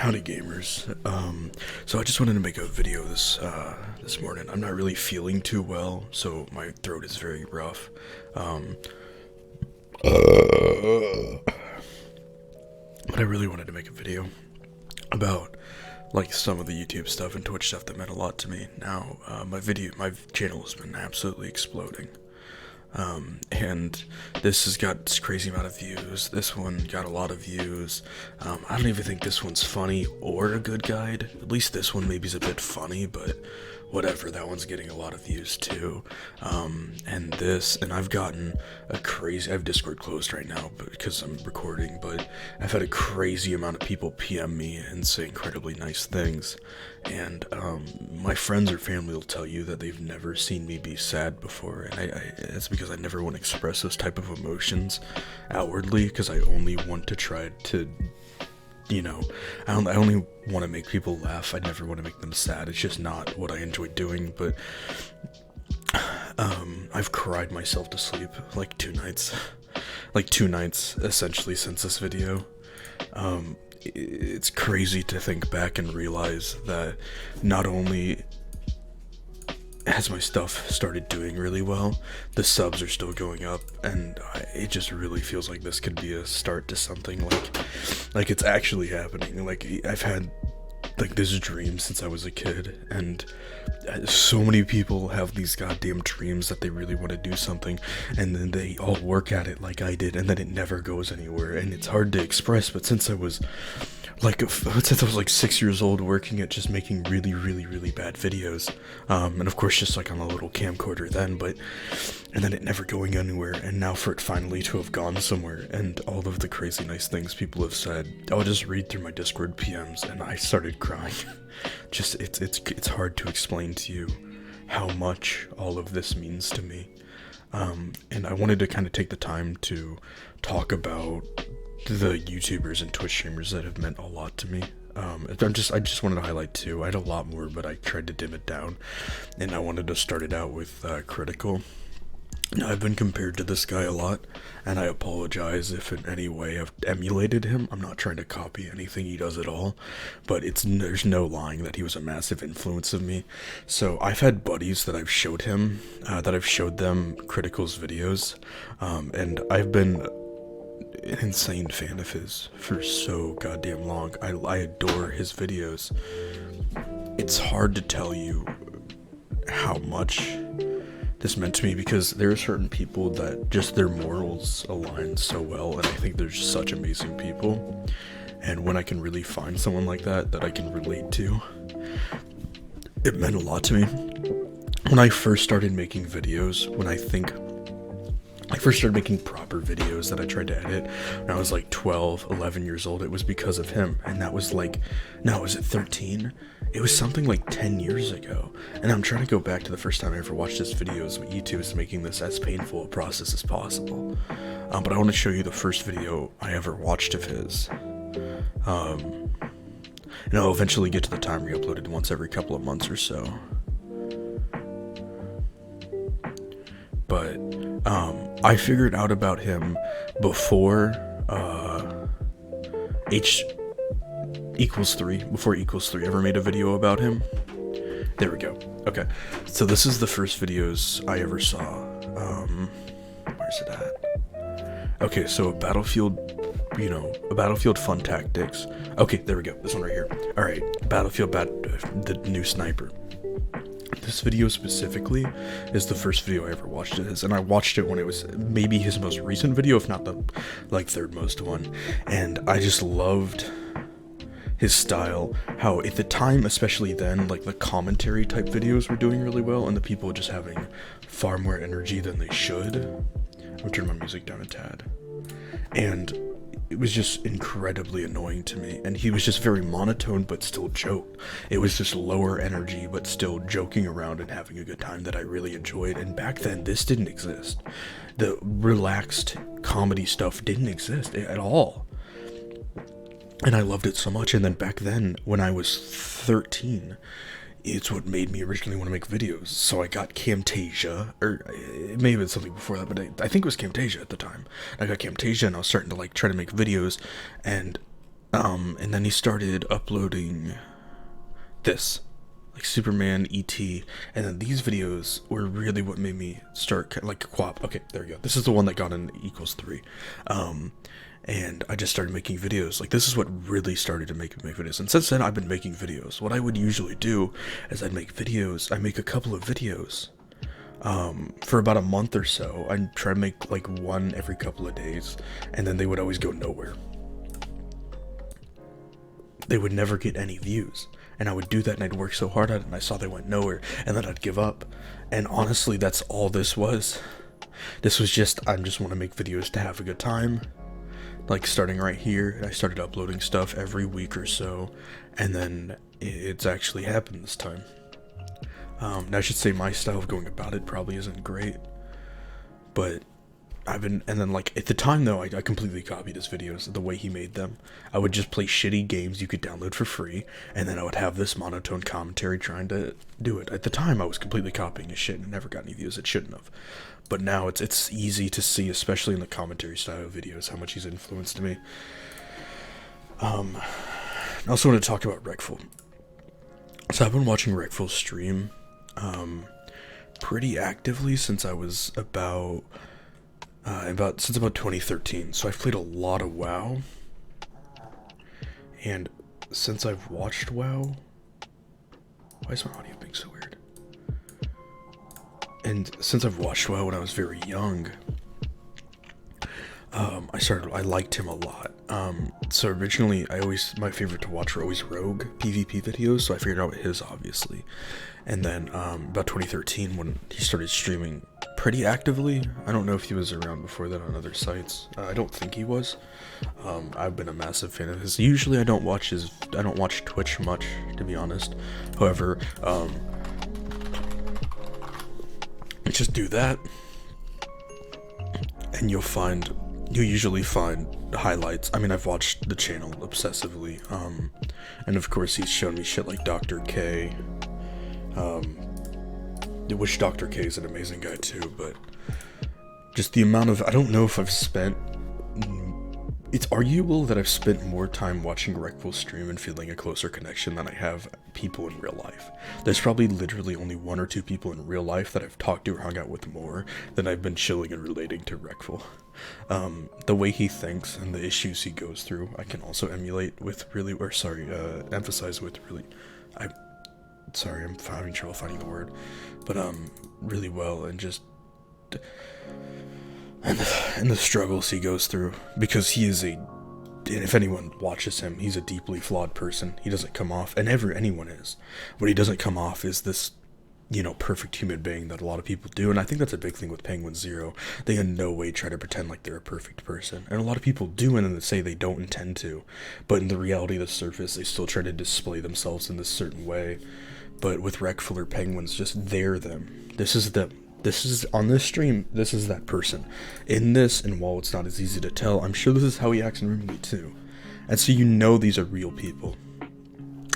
Howdy gamers. So I just wanted to make a video this morning. I'm not really feeling too well, so my throat is very rough. But I really wanted to make a video about like some of the YouTube stuff and Twitch stuff that meant a lot to me. Now, my channel has been absolutely exploding. And this has got this crazy amount of views. This one got a lot of views. I don't even think this one's funny or a good guide. At least this one maybe is a bit funny, but whatever, that one's getting a lot of views too. And I've gotten I have Discord closed right now because I'm recording, but I've had a crazy amount of people PM me and say incredibly nice things. And my friends or family will tell you that they've never seen me be sad before, and it's because I never want to express those type of emotions outwardly, because I only want to try to, I only want to make people laugh. I never want to make them sad. It's just not what I enjoy doing. But I've cried myself to sleep like 2 nights, essentially since this video. It's crazy to think back and realize that not only has my stuff started doing really well, the subs are still going up, and it just really feels like this could be a start to something like it's actually happening. Like, I've had like this dream since I was a kid, and so many people have these goddamn dreams that they really want to do something, and then they all work at it like I did, and then it never goes anywhere, and it's hard to express. But since I was like 6 years old, working at just making really bad videos, and of course just like on a little camcorder then, and then it never going anywhere, and now for it finally to have gone somewhere, and all of the crazy nice things people have said, I'll just read through my Discord PMs, and I started crying. Just it's hard to explain to you how much all of this means to me. And I wanted to kind of take the time to talk about the YouTubers and Twitch streamers that have meant a lot to me. I just wanted to highlight 2. I had a lot more, but I tried to dim it down, and I wanted to start it out with Critical. Now, I've been compared to this guy a lot, and I apologize if in any way I've emulated him. I'm not trying to copy anything he does at all, but there's no lying that he was a massive influence of me. So I've had buddies that I've showed them Critical's videos, and I've been an insane fan of his for so goddamn long. I adore his videos. It's hard to tell you how much this meant to me, because there are certain people that just their morals align so well, and I think they're just such amazing people. And when I can really find someone like that I can relate to, it meant a lot to me. When I first started making videos, I first started making proper videos that I tried to edit when I was like 12, 11 years old, it was because of him. And that was like, no, was it 13? It was something like 10 years ago. And I'm trying to go back to the first time I ever watched his videos. YouTube is making this as painful a process as possible. But I want to show you the first video I ever watched of his. And I'll eventually get to the time re-uploaded once every couple of months or so. But I figured out about him before before equals 3 ever made a video about him. There we go. Okay, so this is the first videos I ever saw. Where's it at? Okay, so a Battlefield Fun Tactics. Okay, there we go. This one right here. All right, the new sniper. This video specifically is the first video I ever watched of his, and I watched it when it was maybe his most recent video, if not the third most one, and I just loved his style, how at the time, especially then, like the commentary type videos were doing really well, and the people just having far more energy than they should. I'm gonna turn my music down a tad. And it was just incredibly annoying to me, and he was just very monotone but still joked. It was just lower energy but still joking around and having a good time that I really enjoyed. And back then this didn't exist. The relaxed comedy stuff didn't exist at all, and I loved it so much. And then back then, when I was 13, it's what made me originally want to make videos. So I got Camtasia, or it may have been something before that, but I think it was Camtasia at the time. I got Camtasia, and I was starting to try to make videos, and And then he started uploading this, like Superman, ET, and then these videos were really what made me start like Quap. Okay, there we go. This is the one that got in equals 3. And I just started making videos. Like, this is what really started to make me make videos. And since then, I've been making videos. What I would usually do is I'd make videos. I make a couple of videos for about a month or so. I'd try to make like one every couple of days, and then they would always go nowhere. They would never get any views. And I would do that, and I'd work so hard at it, and I saw they went nowhere, and then I'd give up. And honestly, that's all this was. This was just, I just want to make videos to have a good time. Like, starting right here, I started uploading stuff every week or so, and then it's actually happened this time. Now I should say my style of going about it probably isn't great, but and then like at the time though, I completely copied his videos, the way he made them. I would just play shitty games you could download for free, and then I would have this monotone commentary trying to do it. At the time, I was completely copying his shit and it never got any views. It shouldn't have. But now it's easy to see, especially in the commentary style videos, how much he's influenced me. I also want to talk about Rekful. So I've been watching Rekful stream pretty actively since I was about since about 2013. So I've played a lot of WoW, and since I've watched WoW, why is my audio being so weird? And since I've watched WoW when I was very young, I liked him a lot. So originally, my favorite to watch were always Rogue PvP videos, so I figured out his, obviously. And then, about 2013, when he started streaming pretty actively, I don't know if he was around before that on other sites. I don't think he was. I've been a massive fan of his. Usually I don't watch Twitch much, to be honest. However, just do that, and you'll usually find highlights. I mean, I've watched the channel obsessively, and of course he's shown me shit like Dr. K, which Dr. K is an amazing guy too, but just the amount of, I don't know if it's arguable that I've spent more time watching Rekful stream and feeling a closer connection than I have people in real life. There's probably literally only 1 or 2 people in real life that I've talked to or hung out with more than I've been chilling and relating to Rekful. The way he thinks and the issues he goes through, I can also emphasize with really, I'm having trouble finding the word, but really well, and just and the struggles he goes through, because he is and if anyone watches him, he's a deeply flawed person. He doesn't come off, and anyone is. What he doesn't come off is this, perfect human being that a lot of people do, and I think that's a big thing with Penguin Zero. They in no way try to pretend like they're a perfect person, and a lot of people do, and then they say they don't intend to, but in the reality of the surface, they still try to display themselves in this certain way. But with Rekful or Penguins, just they're them. This is them. This is, on this stream, this is that person. In this, and while it's not as easy to tell, I'm sure this is how he acts in real movie too. And so these are real people.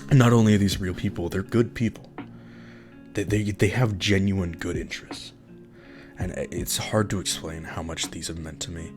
And not only are these real people, they're good people. They have genuine good interests. And it's hard to explain how much these have meant to me.